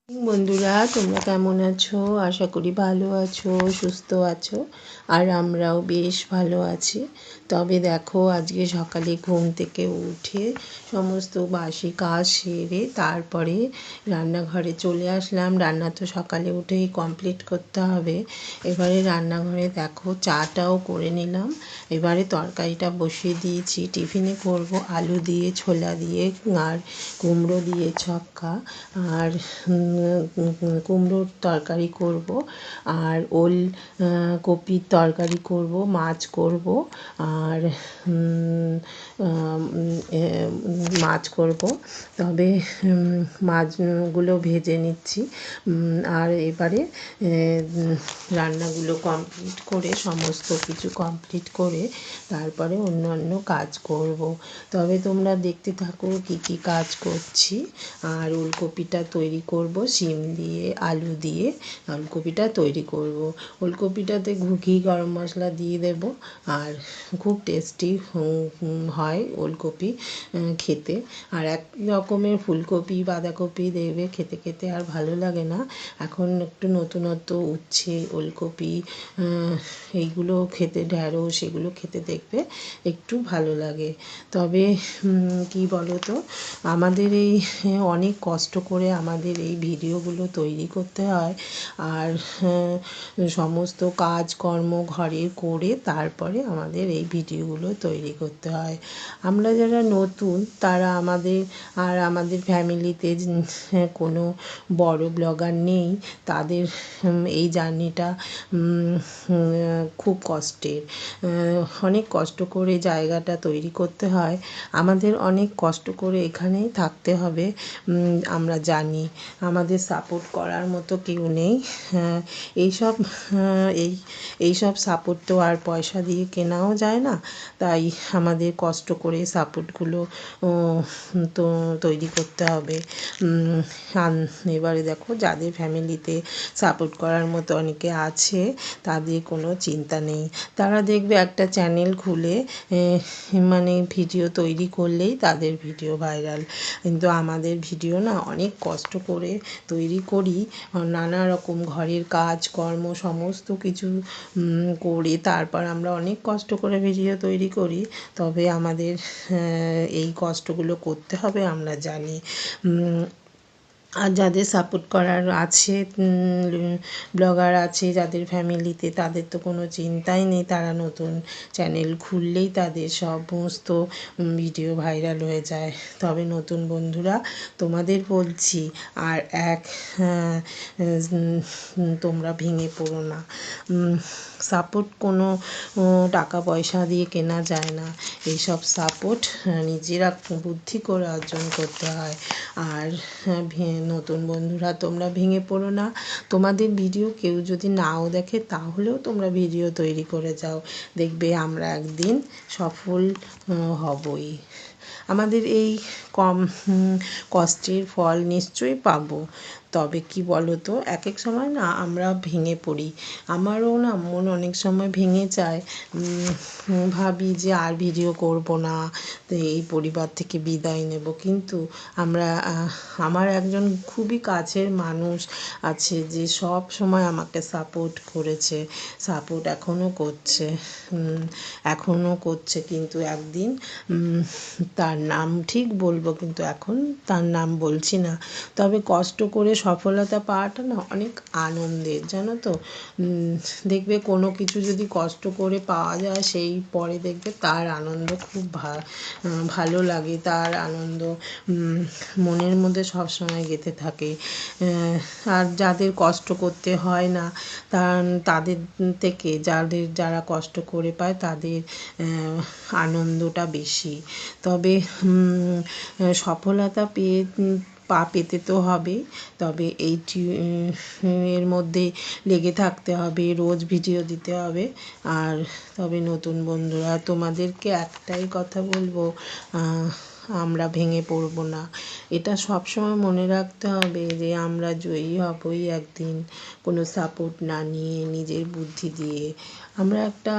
বন্ধুরা, তোমরা কেমন আছো? আশা করি ভালো আছো, সুস্থ আছো। আর আমরাও বেশ ভালো আছি। তবে দেখো, আজকে সকালে ঘুম থেকে উঠে সমস্ত বাসি কাজ সেরে তারপরে রান্নাঘরে চলে আসলাম। রান্না তো সকালে উঠেই কমপ্লিট করতে হবে। এবারে রান্নাঘরে দেখো, চাটাও করে নিলাম। এবারে তরকারিটা বসিয়ে দিয়েছি। টিফিনে করব আলু দিয়ে, ছোলা দিয়ে আর কুমড়ো দিয়ে ছক্কা, আর কুমড়োর তরকারি করব, আর ওল কপির তরকারি করব, মাছ করব, আর মাছ করব। তবে মাছগুলো ভেজে নিচ্ছি। আর এবারে রান্নাগুলো কমপ্লিট করে, সমস্ত কিছু কমপ্লিট করে তারপরে অন্য কাজ করব। তবে তোমরা দেখতে থাকো কি কি কাজ করছি। আর ওলকপিটা তৈরি করব শিম দিয়ে, আলু দিয়ে ওলকপিটা তৈরি করব। ওলকপিটাতে ঘি গরম মশলা দিয়ে দেব। আর খুব টেস্টি হয় ওলকপি খেতে। আর এক রকমের ফুলকপি, বাঁধাকপি দেবে, খেতে খেতে আর ভালো লাগে না। এখন একটু নতুনত্ব উচ্ছে, ওলকপি এইগুলো খেতে, ঢ্যাঁড়স এগুলো খেতে দেখবে একটু ভালো লাগে। তবে কি বলো তো, আমাদের এই অনেক কষ্ট করে আমাদের এই ভিডিওগুলো তৈরি করতে হয়। আর সমস্ত কাজকর্ম ঘরের করে তারপরে আমাদের এই ভিডিওগুলো তৈরি করতে হয়। আমরা যারা নতুন তারা আমাদের ফ্যামিলিতে কোনো বড় ব্লগার নেই, তাদের এই জার্নিটা খুব কষ্টের। অনেক কষ্ট করে জায়গাটা তৈরি করতে হয়। আমাদের অনেক কষ্ট করে এখানেই থাকতে হবে। আমরা জানি আমাদের সাপোর্ট করার মতো কেউ নেই। এইসব সাপোর্ট তো আর পয়সা দিয়ে কেনাও যায় না। তাই আমাদের কষ্ট করে সাপোর্টগুলো তো তৈরি করতে হবে। এবারে দেখো, যাদের ফ্যামিলিতে সাপোর্ট করার মতো অনেকে আছে, তাদের কোনো চিন্তা নেই। তারা দেখবে একটা চ্যানেল খুলে মানে ভিডিও তৈরি করলেই তাদের ভিডিও ভাইরাল। কিন্তু আমাদের ভিডিও না, অনেক কষ্ট করে তৈরি করি। নানা রকম ঘরের কাজকর্ম সমস্ত কিছু করে তারপর আমরা অনেক কষ্ট করে ভিডিও তৈরি করি। তবে আমাদের এই কষ্টগুলো করতে হবে, আমরা জানি। আর যাদের সাপোর্ট করার আছে, ব্লগার আছে যাদের ফ্যামিলিতে, তাদের তো কোনো চিন্তাই নেই। তারা নতুন চ্যানেল খুললেই তাদের সমস্ত ভিডিও ভাইরাল হয়ে যায়। তবে নতুন বন্ধুরা, তোমাদের বলছি, আর তোমরা ভেঙে পড়ো না। সাপোর্ট কোনো টাকা পয়সা দিয়ে কেনা যায় না। এইসব সাপোর্ট নিজেরা বুদ্ধি করে অর্জন করতে হয়। আর নতুন বন্ধুরা, তোমরা ভেঙে পড়ো না। তোমাদের ভিডিও কেউ যদি নাও দেখে, তাহলেও তোমরা ভিডিও তৈরি করে যাও, দেখবে আমরা একদিন সফল হবই। আমাদের এই কম কষ্টের ফল নিশ্চয়ই পাবো। তবে কি বলো তো, এক এক সময় না আমরা ভেঙে পড়ি। আমারও না মন অনেক সময় ভেঙে যায়। ভাবি যে আর ভিডিও করব না, তো এই পরিবার থেকে বিদায় নেব। কিন্তু আমার একজন খুবই কাছের মানুষ আছে যে সব সময় আমাকে সাপোর্ট করেছে, সাপোর্ট এখনও করছে। কিন্তু একদিন তার নাম ঠিক বলবো, কিন্তু এখন তার নাম বলছি না। তবে কষ্ট করে সফলতা পাওয়াটা না অনেক আনন্দের, জানো তো। দেখবে কোনো কিছু যদি কষ্ট করে পাওয়া যায়, সেই পরে দেখবে তার আনন্দ খুব ভালো লাগে। তার আনন্দ মনের মধ্যে সবসময় গেঁথে থাকে। আর যাদের কষ্ট করতে হয় না, তাদের থেকে যারা কষ্ট করে পায়, তাদের আনন্দটা বেশি। তবে সফলতা পেতে তো হবেই। তবে এর মধ্যে লেগে থাকতে হবে, রোজ ভিডিও দিতে হবে। আর তবে নতুন বন্ধুরা, তোমাদেরকে একটাই কথা বলবো, আমরা ভেঙে পড়ব না। এটা সবসময় মনে রাখতে হবে যে আমরা জয়ী হবই একদিন, কোনো সাপোর্ট না নিয়ে, নিজের বুদ্ধি দিয়ে। আমরা একটা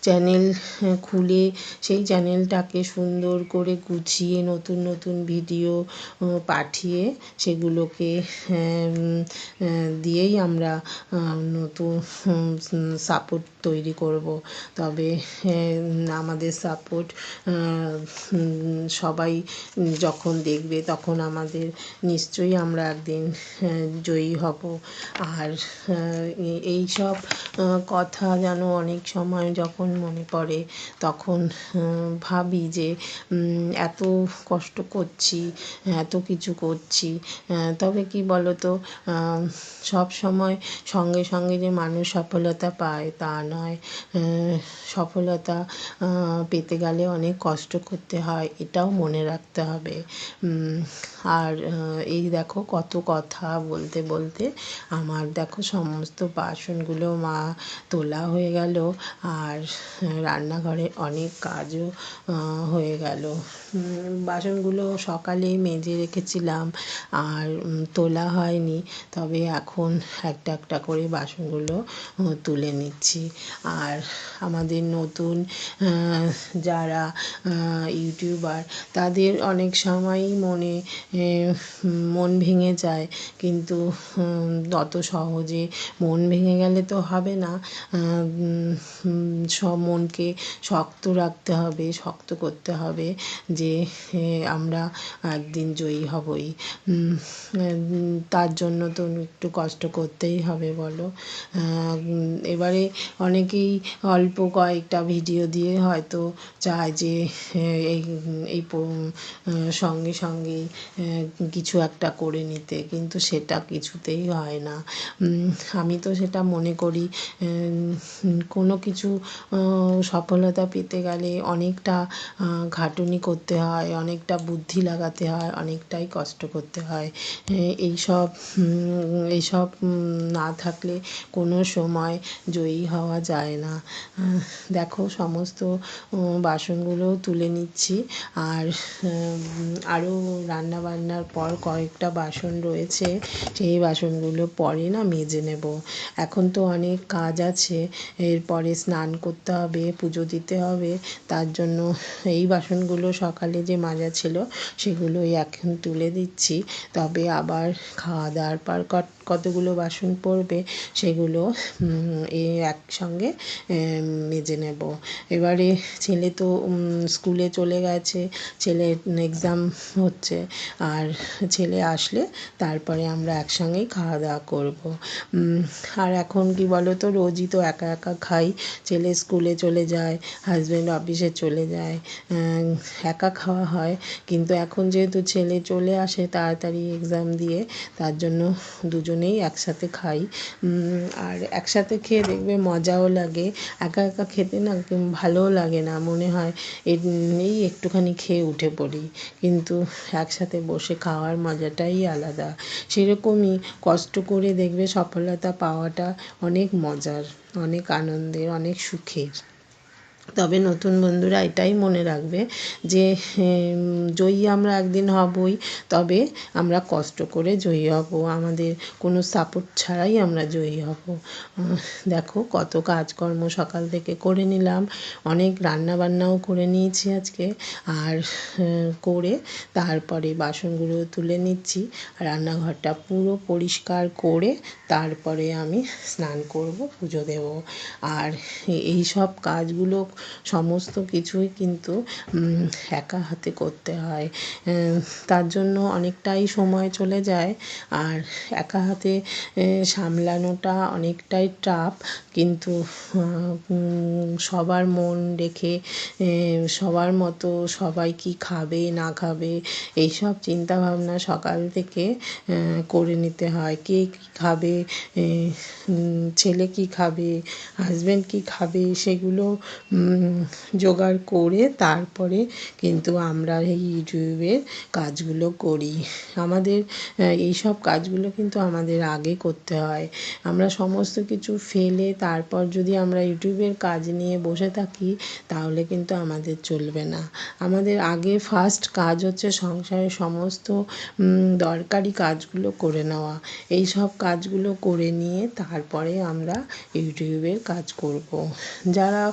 চ্যানেল খুলে সেই চ্যানেলটাকে সুন্দর করে গুছিয়ে নতুন নতুন ভিডিও পাঠিয়ে সেগুলোকে দিয়েই আমরা নতুন সাপোর্ট তৈরি করব। তবে আমাদের সাপোর্ট সবাই যখন দেখবে তখন আমাদের নিশ্চয়ই আমরা একদিন জয়ী হব। আর এই সব কথা যেন অনেক সময় যখন মনে পড়ে তখন ভাবি যে এত কষ্ট করছি, এত কিছু করছি, তবে কি বলো তো, সব সময় সঙ্গে সঙ্গে যে মানুষ সফলতা পায় তা নয়। সফলতা পেতে গেলে অনেক কষ্ট করতে হয়, এটাও মনে রাখতে হবে। আর এই দেখো কত কথা বলতে বলতে আমার দেখো সমস্ত বাসনগুলো মা তোলা হয়ে গেল, আর রান্নাঘরে অনেক কাজও হয়ে গেল। বাসনগুলো সকালে মেজে রেখেছিলাম আর তোলা হয়নি, তবে এখন একটা একটা করে বাসনগুলো তুলে নিচ্ছি। আর আমাদের নতুন যারা ইউটিউবার তাদের অনেক সময়ই মন ভেঙে যায়, কিন্তু অত সহজে মন ভেঙে গেলে তো হবে না। সব মনকে শক্ত রাখতে হবে, শক্ত করতে হবে যে আমরা একদিন জয়ী হবই। তার জন্য তো একটু কষ্ট করতেই হবে বলো। এবারে অনেকেই অল্প কয়েকটা ভিডিও দিয়ে হয়তো চায় যে এই এই সঙ্গে সঙ্গেই কিছু একটা করে নিতে, কিন্তু সেটা কিছুতেই হয় না। আমি তো সেটা মনে করি কোনো কিছু সফলতা পেতে গেলে অনেকটা খাটুনি করতে হয়, অনেকটা বুদ্ধি লাগাতে হয়, অনেকটাই কষ্ট করতে হয়। এইসব না থাকলে কোনো সময় জয়ী হওয়া যায় না। দেখো সমস্ত বাসনগুলোও তুলে নিচ্ছি, আর আরও রান্নাবান্নার পর কয়েকটা বাসন রয়েছে, সেই বাসনগুলো পরে না মেজে নেব। এখন তো অনেক কাজ আছে, এরপরে স্নান করতে হবে, পুজো দিতে হবে, তার জন্য এই বাসনগুলো সকালে যে মাজা ছিল সেগুলোই এখন তুলে দিচ্ছি। তবে আবার খাওয়া দাওয়ার পর কতগুলো বাসন পড়বে সেগুলো একসঙ্গে মেজে নেব। এবারে ছেলে তো স্কুলে চলে গেছে, ছেলের এক্সাম হচ্ছে, আর ছেলে আসলে তারপরে আমরা একসঙ্গেই খাওয়া দাওয়া করব। আর এখন কি বলো তো, রোজই তো একা একা খাই, ছেলে স্কুলে চলে যায়, হাজব্যান্ড অফিসে চলে যায়, একা খাওয়া হয়। কিন্তু এখন যেহেতু ছেলে চলে আসে তাড়াতাড়ি এক্সাম দিয়ে, তার জন্য দুজনেই একসাথে খাই। আর একসাথে খেয়ে দেখবে মজাও লাগে, একা একা খেতে না ভালোও লাগে না, মনে হয় এই একটুখানি খেয়ে উঠে পড়ি, কিন্তু একসাথে বসে খাওয়ার মজাটাই আলাদা। সেরকমই কষ্ট করে দেখবে সফলতা পাওয়াটা অনেক মজার, অনেক আনন্দের, অনেক সুখের। তবে নতুন বন্ধুরা এটাই মনে রাখবে যে জয়ী আমরা একদিন হবই, তবে আমরা কষ্ট করে জয়ী হব, আমাদের কোনো সাপোর্ট ছাড়াই আমরা জয়ী হব। দেখো কত কাজকর্ম সকাল থেকে করে নিলাম, অনেক রান্নাবান্নাও করে নিয়েছি আজকে, আর করে তারপরে বাসনগুলো তুলে নিচ্ছি, রান্নাঘরটা পুরো পরিষ্কার করে তারপরে আমি স্নান করব, পুজো দেব। আর এই সব কাজগুলো সমস্ত কিছুই কিন্তু একা হাতে করতে হয়, তার জন্য অনেকটাই সময় চলে যায়, আর একা হাতে সামলানোটা অনেকটাই টাফ। কিন্তু সবার মন রেখে, সবার মতো সবাই কি খাবে না খাবে এইসব চিন্তাভাবনা সকাল থেকে করে নিতে হয়। কে কী খাবে, ছেলে কী খাবে, হাজব্যান্ড কী খাবে, সেগুলো জোগাড় করে তারপরে কিন্তু আমরা এই ইউটিউবের কাজগুলো করি। আমাদের এইসব কাজগুলো কিন্তু আমাদের আগে করতে হয়। আমরা সমস্ত কিছু ফেলে তারপর যদি আমরা ইউটিউবের কাজ নিয়ে বসে থাকি তাহলে কিন্তু আমাদের চলবে না। আমাদের আগে ফার্স্ট কাজ হচ্ছে সংসারের সমস্ত দরকারি কাজগুলো করে নেওয়া। এই সব কাজগুলো করে নিয়ে তারপরে আমরা ইউটিউবের কাজ করব। যারা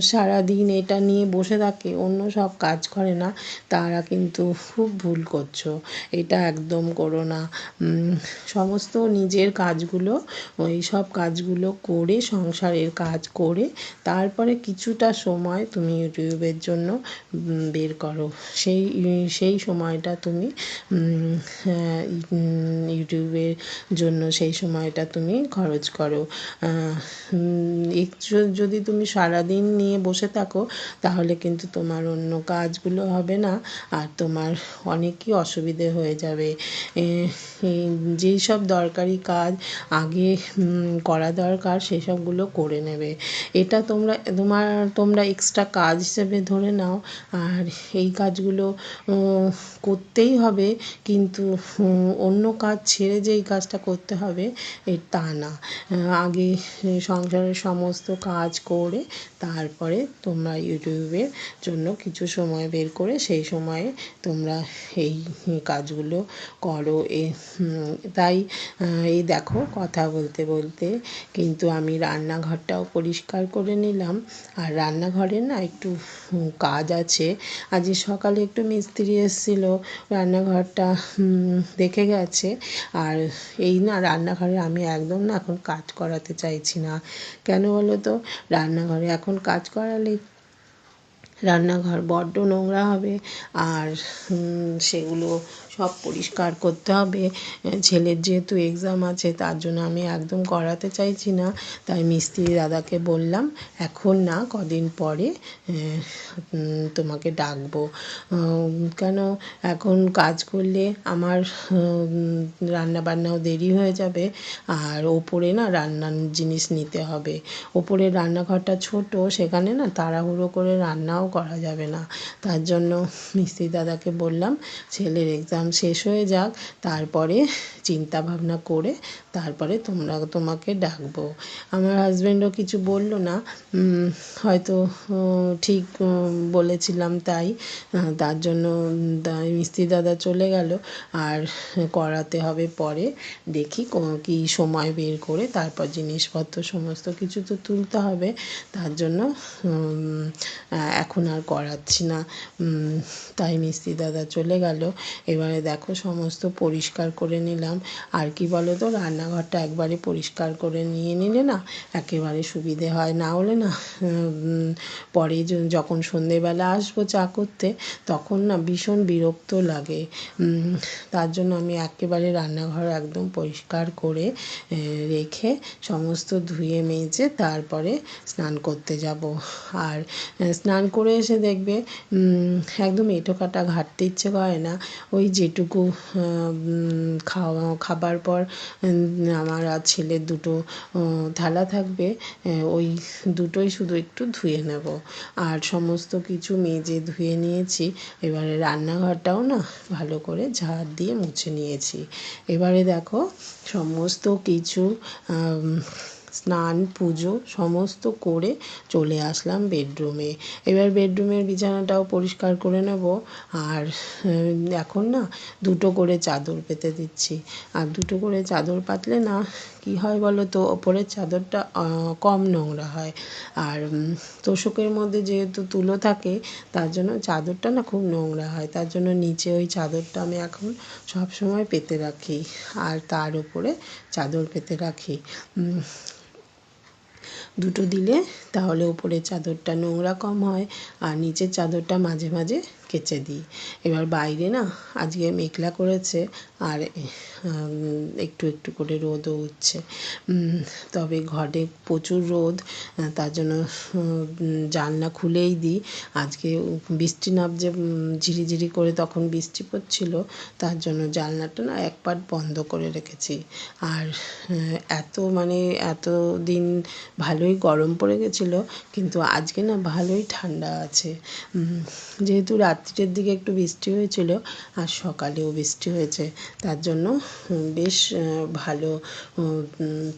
সারাদিন এটা নিয়ে বসে থাকে, অন্য সব কাজ করে না, তারা কিন্তু খুব ভুল করছো। এটা একদম করো না। সমস্ত নিজের কাজগুলো, ওই সব কাজগুলো করে, সংসারের কাজ করে তারপরে কিছুটা সময় তুমি ইউটিউবের জন্য বের করো। সেই সময়টা তুমি ইউটিউবের জন্য সেই সময়টা তুমি খরচ করো। একটু যদি তুমি সারাদিন নিয়ে বসে থাকো তাহলে কিন্তু তোমার অন্য কাজগুলো হবে না, আর তোমার অনেকই অসুবিধে হয়ে যাবে। যেই সব দরকারি কাজ আগে করা দরকার সেসবগুলো করে নেবে। এটা তোমরা এক্সট্রা কাজ হিসেবে ধরে নাও। আর এই কাজগুলো করতেই হবে, কিন্তু অন্য কাজ ছেড়ে যে এই কাজটা করতে হবে তা না। আগে সংসারের সমস্ত কাজ করে তারপরে তোমরা ইউটিউবের জন্য কিছু সময় বের করে সেই সময়ে তোমরা এই কাজগুলো করো। তাই এই দেখো, কথা বলতে বলতে কিন্তু আমি রান্নাঘরটাও পরিষ্কার করে নিলাম। আর রান্নাঘরে না একটু কাজ আছে। আজ সকালে একটু মিস্ত্রি এসেছিলো, রান্নাঘরটা দেখে গেছে। আর এই না, রান্নাঘরে আমি একদম না এখন কাজ করাতে চাইছি না। কেন বলো তো? রান্নাঘরে এখন কাজ করালে রান্নাঘর বড্ড নোংরা হবে, আর সেগুলো সব পরিষ্কার করতে হবে। ছেলের যেহেতু এক্সাম আছে তার জন্য আমি একদম করাতে চাইছি না। তাই মিস্ত্রি দাদাকে বললাম এখন না, কদিন পরে তোমাকে ডাকবো। কেন, এখন কাজ করলে আমার রান্নাবান্নাও দেরি হয়ে যাবে, আর ওপরে না রান্নার জিনিস নিতে হবে। ওপরের রান্নাঘরটা ছোট, সেখানে না তাড়াহুড়ো করে রান্নাও করা যাবে না। তার জন্য মিস্ত্রি দাদাকে বললাম ছেলের এক্সাম শেষ হয়ে যাক, তারপরে চিন্তা ভাবনা করে তারপরে তোমাকে ডাকবো। আমার হাজব্যান্ডও কিছু বললো না, হয়তো ঠিক বলেছিলাম তাই। তার জন্য মিস্ত্রি দাদা চলে গেল। আর করাতে হবে পরে, দেখি কি সময় বের করে তারপর জিনিসপত্র সমস্ত কিছু তো তুলতে হবে। তার জন্য এখন আর করাচ্ছি না। তাই মিস্ত্রি দাদা চলে গেল। এবারে দেখো সমস্ত পরিষ্কার করে নিলাম। আর কি বলো তো, রান্নাঘরটা একবারে পরিষ্কার করে নিয়ে নিলে না একেবারে সুবিধে হয়। না হলে না পরে যখন সন্ধেবেলা আসবো চা করতে তখন না ভীষণ বিরক্ত লাগে। তার জন্য আমি একেবারে রান্নাঘর একদম পরিষ্কার করে রেখে সমস্ত ধুয়ে মেজে তারপরে স্নান করতে যাব। আর স্নান করে এসে দেখবে একদম এঁটোকাটা ঘাঁটতে ইচ্ছে করে না। ওই যেটুকু খাবার পর আমার আর ছেলের দুটো থালা থাকবে, ওই দুটোই শুধু একটু ধুয়ে নেব। আর সমস্ত কিছু মেজে ধুয়ে নিয়েছি। এবারে রান্নাঘরটাও না ভালো করে ঝাড় দিয়ে মুছে নিয়েছি। এবারে দেখো সমস্ত কিছু স্নান পুজো সমস্ত করে চলে আসলাম বেডরুমে। এবার বেডরুমের বিছানাটাও পরিষ্কার করে নেব। আর এখন না দুটো করে চাদর পেতে দিচ্ছি। আর দুটো করে চাদর পাতলে না কি হয় বলো তো, ওপরের চাদরটা কম নোংরা হয়। আর তোশকের মধ্যে যেহেতু তুলো থাকে তার জন্য চাদরটা না খুব নোংরা হয়। তার জন্য নিচে ওই চাদরটা আমি এখন সবসময় পেতে রাখি, আর তার উপরে চাদর পেতে রাখি। দুটো দিলে তাহলে উপরের চাদরটা নোংরা কম হয়, আর নিচের চাদরটা মাঝে মাঝে কেচে দিই। এবার বাইরে না আজকে মেঘলা করেছে, আর একটু একটু করে রোদও উঠছে। তবে ঘরে প্রচুর রোদ, তার জন্য জানলা খুলেই দিই। আজকে বৃষ্টি নামছে ঝিরিঝিরি করে, তখন বৃষ্টি পড়ছিল, তার জন্য জানলাটা না এক পাট বন্ধ করে রেখেছি। আর এত দিন ভালোই ভালোই গরম পড়ে গেছিলো, কিন্তু আজকে না ভালোই ঠান্ডা আছে। যেহেতু রাত্রির দিকে একটু বৃষ্টি হয়েছিল আর সকালেও বৃষ্টি হয়েছে, তার জন্য বেশ ভালো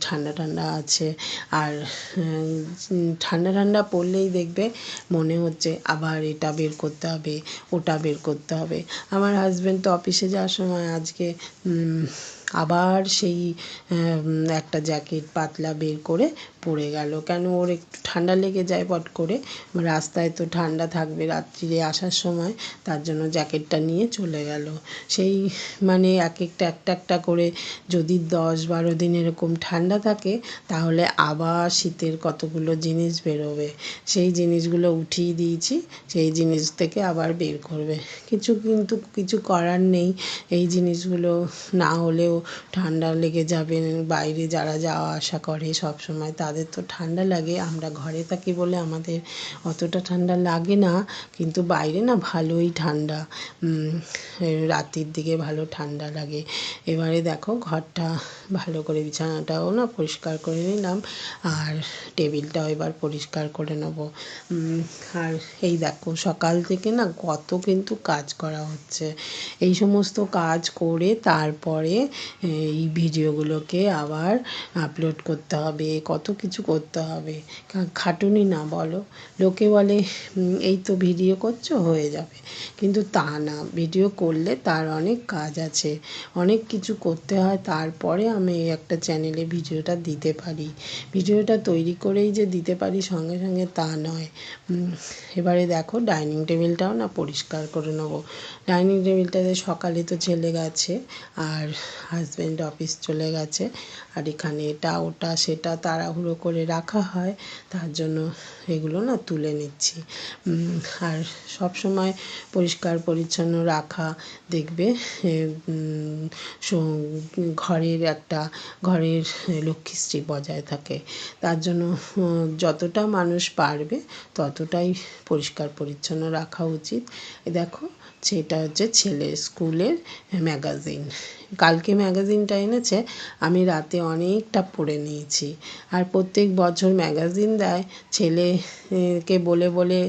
ঠান্ডা ঠান্ডা আছে। আর ঠান্ডা ঠান্ডা পড়লেই দেখবে মনে হচ্ছে আবার এটা বের করতে হবে, ওটা বের করতে হবে। আমার হাজব্যান্ড তো অফিসে যাওয়ার সময় আজকে আবার সেই একটা জ্যাকেট পাতলা বের করে পরে গেল, কেন ওর একটু ঠান্ডা লেগে যায় পট করে, রাস্তায় তো ঠান্ডা থাকবে রাত্রিরে আসার সময়, তার জন্য জ্যাকেটটা নিয়ে চলে গেল। সেই মানে এক একটা একটা একটা করে যদি 10-12 দিন এরকম ঠান্ডা থাকে, তাহলে আবার শীতের কতগুলো জিনিস বেরোবে। সেই জিনিসগুলো উঠিয়ে দিয়েছি, সেই জিনিস থেকে আবার বের করবে। কিন্তু কিছু করার নেই, এই জিনিসগুলো না হলেও ঠান্ডা লেগে যাবে। বাইরে যারা যাওয়া আসা করে সব সময় তাদের তো ঠান্ডা লাগে, আমরা ঘরে থাকি বলে আমাদের অতটা ঠান্ডা লাগে না, কিন্তু বাইরে না ভালোই ঠান্ডা, রাতের দিকে ভালো ঠান্ডা লাগে। এবারে দেখো ঘরটা ভালো করে, বিছানাটাও না পরিষ্কার করে নিলাম, আর টেবিলটাও এবার পরিষ্কার করে নেবো। আর এই দেখো সকাল থেকে না কত কিন্তু কাজ করা হচ্ছে, এই সমস্ত কাজ করে তারপরে এই ভিডিওগুলোকে আবার আপলোড করতে হবে, কত কিছু করতে হবে। খাটুনি না বলো? লোকে বলে এই তো ভিডিও করছো হয়ে যাবে, কিন্তু তা না, ভিডিও করলে তার অনেক কাজ আছে, অনেক কিছু করতে হয়, তারপরে আমি একটা চ্যানেলে ভিডিওটা দিতে পারি। ভিডিওটা তৈরি করেই যে দিতে পারি সঙ্গে সঙ্গে তা নয়। এবারে দেখো ডাইনিং টেবিলটাও না পরিষ্কার করে নেবো। ডাইনিং টেবিলটাতে সকালে তো ছেলে গেছে আর হাজব্যান্ড অফিস চলে গেছে, আর এখানে এটা ওটা সেটা তাড়াহুড়ো করে রাখা হয়, তার জন্য এগুলো না তুলে নিচ্ছি। আর সব সময় পরিষ্কার পরিচ্ছন্ন রাখা দেখবে ঘরের লক্ষ্মীশ্রী বজায় থাকে, তার জন্য যতটা মানুষ পারবে ততটাই পরিষ্কার পরিচ্ছন্ন রাখা উচিত। দেখো সেটা হচ্ছে ছেলের স্কুলের ম্যাগাজিন, কালকে ম্যাগাজিনটা এনেছে, আমি রাতে অনেকটা পড়ে নিয়েছি। আর প্রত্যেক বছর ম্যাগাজিন দেয়, ছেলেকে বলে বলে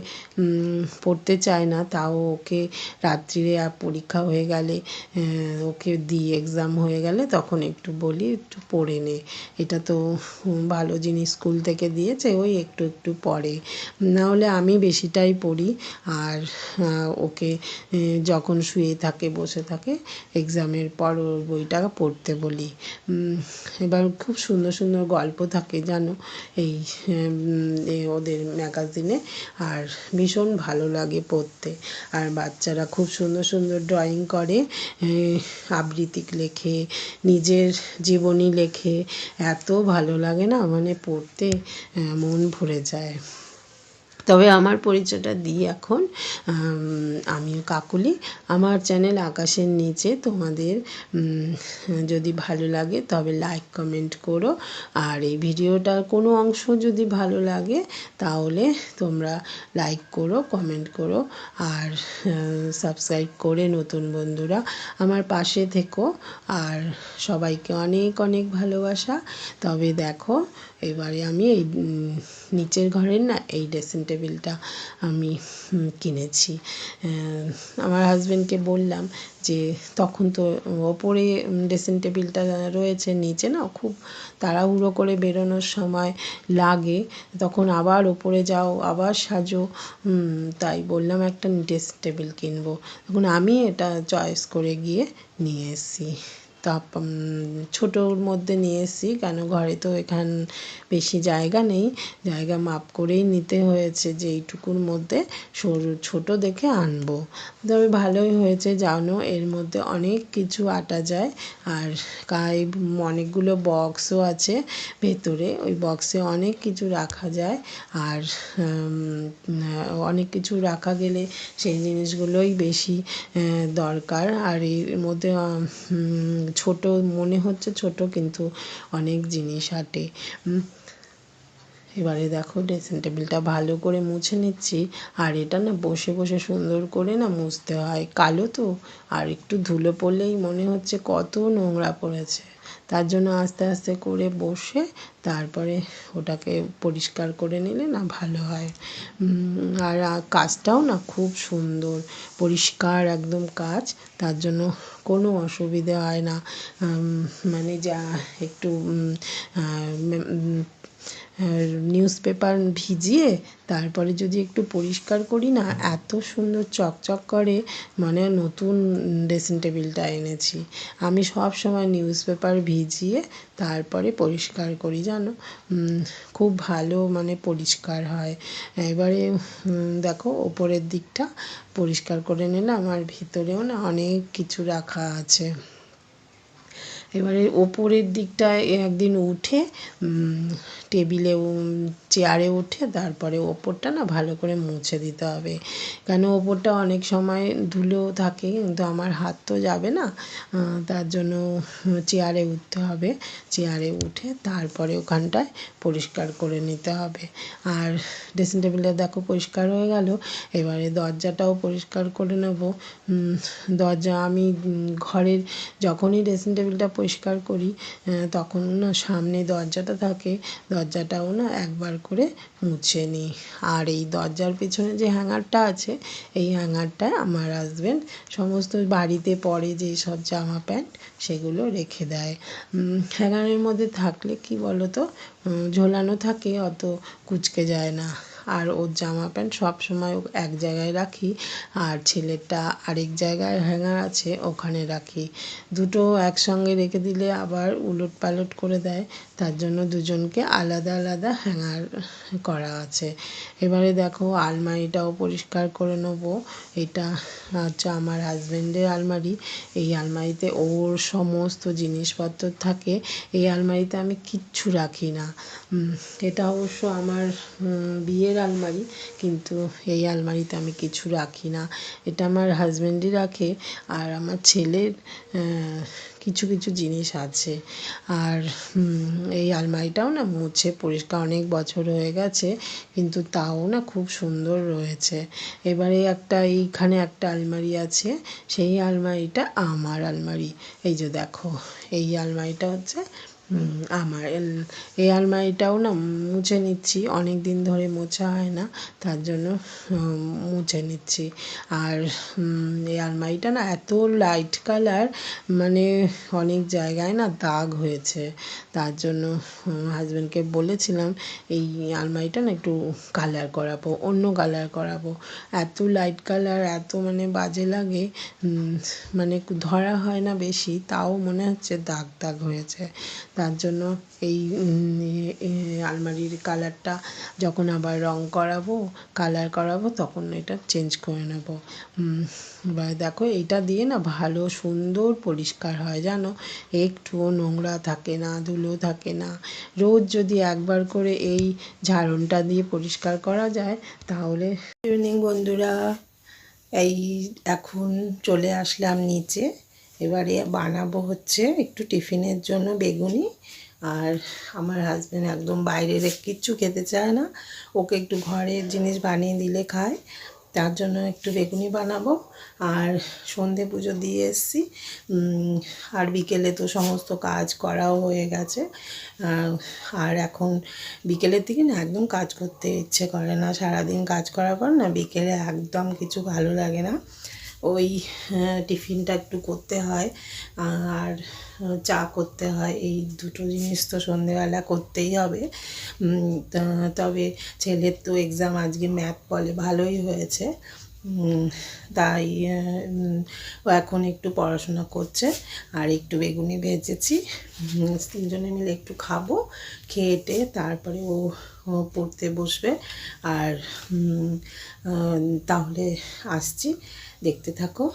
পড়তে চায় না, তাও ওকে রাত্রিরে আর পরীক্ষা হয়ে গেলে ওকে দিই, এক্সাম হয়ে গেলে তখন একটু বলি একটু পড়ে নে, এটা তো ভালো জিনিস স্কুল থেকে দিয়েছে, ওই একটু একটু পড়ে, নাহলে আমি বেশিটাই পড়ি। আর ওকে যখন শুয়ে থাকে বসে থাকে এক্সামের পর ওর বইটা পড়তে বলি। এবার খুব সুন্দর সুন্দর গল্প থাকে জানো এই ওদের ম্যাগাজিনে, আর ভীষণ ভালো লাগে পড়তে। আর বাচ্চারা খুব সুন্দর সুন্দর ড্রয়িং করে, আবৃত্তি লেখে, নিজের জীবনী লেখে, এত ভালো লাগে না, মানে পড়তে মন ভরে যায়। তবে আমার পরিচয়টা দিই এখন, আমি কাকুলি, আমার চ্যানেল আকাশের নিচে। তোমাদের যদি ভালো লাগে তবে লাইক কমেন্ট করো, আর এই ভিডিওটার কোনো অংশ যদি ভালো লাগে তাহলে তোমরা লাইক করো, কমেন্ট করো, আর সাবস্ক্রাইব করে নতুন বন্ধুরা আমার পাশে থেকো। আর সবাইকে অনেক অনেক ভালোবাসা। তবে দেখো এবারে আমি এই নিচের ঘরের না এই ড্রেসিং টেবিলটা আমি কিনেছি। আমার হাজব্যান্ডকে বললাম যে তখন তো ওপরে ড্রেসিং টেবিলটা রয়েছে, নিচে না খুব তাড়াহুড়ো করে বেরোনোর সময় লাগে, তখন আবার ওপরে যাও আবার সাজো, তাই বললাম একটা ড্রেসিং টেবিল কিনবো। তখন আমি এটা চয়েস করে গিয়ে নিয়ে এসেছি, তা ছোটোর মধ্যে নিয়ে এসেছি, কেন ঘরে তো এখান বেশি জায়গা নেই, জায়গা মাপ করেই নিতে হয়েছে যে এইটুকুর মধ্যে ছোটো দেখে আনবো। তবে ভালোই হয়েছে জানো, এর মধ্যে অনেক কিছু আটা যায়, আর অনেকগুলো বক্সও আছে ভেতরে, ওই বক্সে অনেক কিছু রাখা যায়, আর অনেক কিছু রাখা গেলে সেই জিনিসগুলোই বেশি দরকার। আর এর মধ্যে ছোট মনে হচ্ছে ছোট, কিন্তু অনেক জিনিস আটে। এবারে দেখো ড্রেসিং টেবিলটা ভালো করে মুছে নিচ্ছি, আর এটা না বসে বসে সুন্দর করে না মুছতে হয়, কালো তো, আর একটু ধুলো পড়লেই মনে হচ্ছে কত নোংরা পড়েছে, তার জন্য আস্তে আস্তে করে বসে তারপরে ওটাকে পরিষ্কার করে নিলে না ভালো হয়। আর কাজটাও না খুব সুন্দর, পরিষ্কার একদম কাজ, তার জন্য কোনো অসুবিধে হয় না। মানে যা একটু নিউজ পেপার ভিজিয়ে তারপরে যদি একটু পরিষ্কার করি না, এত সুন্দর চকচক করে, মানে নতুন ড্রেসিং টেবিলটা এনেছি। আমি সব সময় নিউজ পেপার ভিজিয়ে তারপরে পরিষ্কার করি, জানো, খুব ভালো মানে পরিষ্কার হয়। এবারে দেখো ওপরের দিকটা পরিষ্কার করে নিলে, আমার ভিতরেও না অনেক কিছু রাখা আছে। এবারে ওপরের দিকটায় একদিন উঠে টেবিলে চেয়ারে উঠে তারপরে ওপরটা না ভালো করে মুছে দিতে হবে, কেন ওপরটা অনেক সময় ধুলো থাকে, কিন্তু আমার হাত তো যাবে না, তার জন্য চেয়ারে উঠতে হবে। চেয়ারে উঠে তারপরে ওখানটায় পরিষ্কার করে নিতে হবে। আর ড্রেসিং টেবিলটা দেখো পরিষ্কার হয়ে গেল। এবারে দরজাটাও পরিষ্কার করে নেব। দরজা আমি ঘরের যখনই ড্রেসিং টেবিলটা পরিষ্কার করি তখন না সামনে দরজাটা থাকে, দরজাটাও না একবার করে মুছে নিই। আর এই দরজার পেছনে যে হ্যাঙ্গারটা আছে, এই হ্যাঙ্গারটায় আমার হাজব্যান্ড সমস্ত বাড়িতে পরে যেই সব জামা প্যান্ট সেগুলো রেখে দেয়। হ্যাঙ্গারের মধ্যে থাকলে কি বলো তো, ঝোলানো থাকে, অত কুঁচকে যায় না। আর ওর জামা প্যান্ট সবসময় এক জায়গায় রাখি, আর ছেলেরটা আরেক জায়গায় হ্যাঙ্গার আছে, ওখানে রাখি। দুটো একসঙ্গে রেখে দিলে আবার উলট পালট করে দেয়, তার জন্য দুজনকে আলাদা আলাদা হ্যাঙ্গার করা আছে। এবারে দেখো আলমারিটাও পরিষ্কার করে নেবো। এটা হচ্ছে আমার হাজব্যান্ডের আলমারি। এই আলমারিতে ওর সমস্ত জিনিসপত্র থাকে। এই আলমারিতে আমি কিচ্ছু রাখি না। এটা অবশ্য আমার বিয়ের আলমারি, কিন্তু এই আলমারিতে আমি কিছু রাখি না। এটা আমার হাজব্যান্ডই রাখে, আর আমার ছেলের কিছু কিছু জিনিস আছে। আর এই আলমারিটাও না মুছে পরিষ্কার অনেক বছর হয়ে গেছে, কিন্তু তাও না খুব সুন্দর রয়েছে। এবারে এইখানে একটা আলমারি আছে, সেই আলমারিটা আমার আলমারি। এই যে দেখো, এই আলমারিটা হচ্ছে আমার। এই আলমারিটাও না মুছে নিচ্ছি, অনেক দিন ধরে মোছা হয় না, তার জন্য মুছে নিচ্ছি। আর এই আলমারিটা না এত লাইট কালার, মানে অনেক জায়গায় না দাগ হয়েছে, তার জন্য হাজব্যান্ডকে বলেছিলাম এই আলমারিটা না একটু কালার করাবো, অন্য কালার করাবো। এত লাইট কালার এত মানে বাজে লাগে, মানে ধরা হয় না বেশি, তাও মনে হচ্ছে দাগ দাগ হয়েছে। তার জন্য এই আলমারির কালারটা যখন আবার রং করাবো, কালার করাবো, তখন এটা চেঞ্জ করে নেব। এবার দেখো এইটা দিয়ে না ভালো সুন্দর পরিষ্কার হয়, জানো, একটুও নোংরা থাকে না, ধুলো থাকে না। রোজ যদি একবার করে এই ঝাড়নটা দিয়ে পরিষ্কার করা যায় তাহলে। ইভিনিং বন্ধুরা, এই এখন চলে আসলাম নিচে। এবারে বানাবো হচ্ছে একটু টিফিনের জন্য বেগুনি। আর আমার হাজব্যান্ড একদম বাইরের কিচ্ছু খেতে চায় না, ওকে একটু ঘরের জিনিস বানিয়ে দিলে খায়, তার জন্য একটু বেগুনি বানাবো। আর সন্ধে পুজো দিয়ে এসেছি, আর বিকেলে তো সমস্ত কাজ করাও হয়ে গেছে। আর এখন বিকেলের দিকে না একদম কাজ করতে ইচ্ছে করে না, সারাদিন কাজ করার পর না বিকেলে একদম কিছু ভালো লাগে না। ওই টিফিনটা একটু করতে হয় আর চা করতে হয়, এই দুটো জিনিস তো সন্ধেবেলা করতেই হবে। তবে ছেলের তো এক্সাম আজকে, ম্যাথ বলে ভালোই হয়েছে, তাই ও এখন একটু পড়াশোনা করছে। আর একটু বেগুনি ভেজেছি, তিনজনে মিলে একটু খাবো, খেয়ে তারপরে ও পড়তে বসবে। আর তাহলে আসছি, দেখতে থাকো।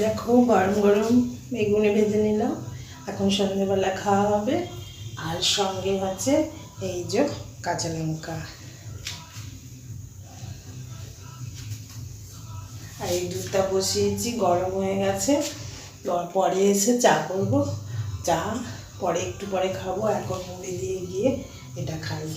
দেখো গরম গরম বেগুনি ভেজে নিলাম, এখন সন্ধ্যেবেলা খাওয়া হবে। আর সঙ্গে আছে এই যে কাঁচা লঙ্কা, আর এই দুধটা বসিয়েছি, গরম হয়ে গেছে। পরে এসে চা করবো, চা পরে একটু পরে খাবো, এখন মুড়ি দিয়ে গিয়ে এটা খাই।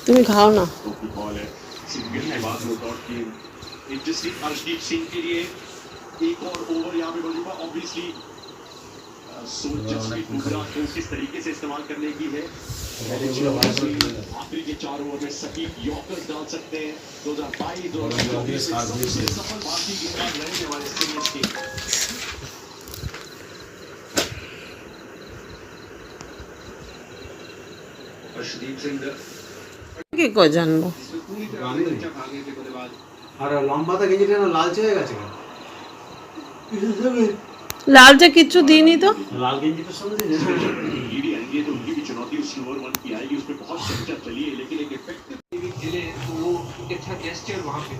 তুমি খাও না। सोच को किस तरीके से इस्तेमाल करने की है। आखिरी के 4 ओवर में सटीक यॉर्कर्स डाल सकते हैं। 2022-2024 में सबसे सफल भारतीय गेंदबाज रहेंगे हमारे सीरीज के। अर्शदीप सिंह কি করে জানবো? पूरी तरह भागने के बल्लेबाज আর লম্বাটা গেঞ্জিটা না লালচে হয়ে গেছে কেন? লালচে কিচ্ছু দিইনি তো। লাল গেঞ্জিটার সঙ্গে लीड आएंगे तो उनकी भी चुनौती उस ओवर 1 की आएगी। उस पर बहुत चर्चा चली है, लेकिन एक इफेक्टिव खेले तो वो एक अच्छा गेस्चर वहां पे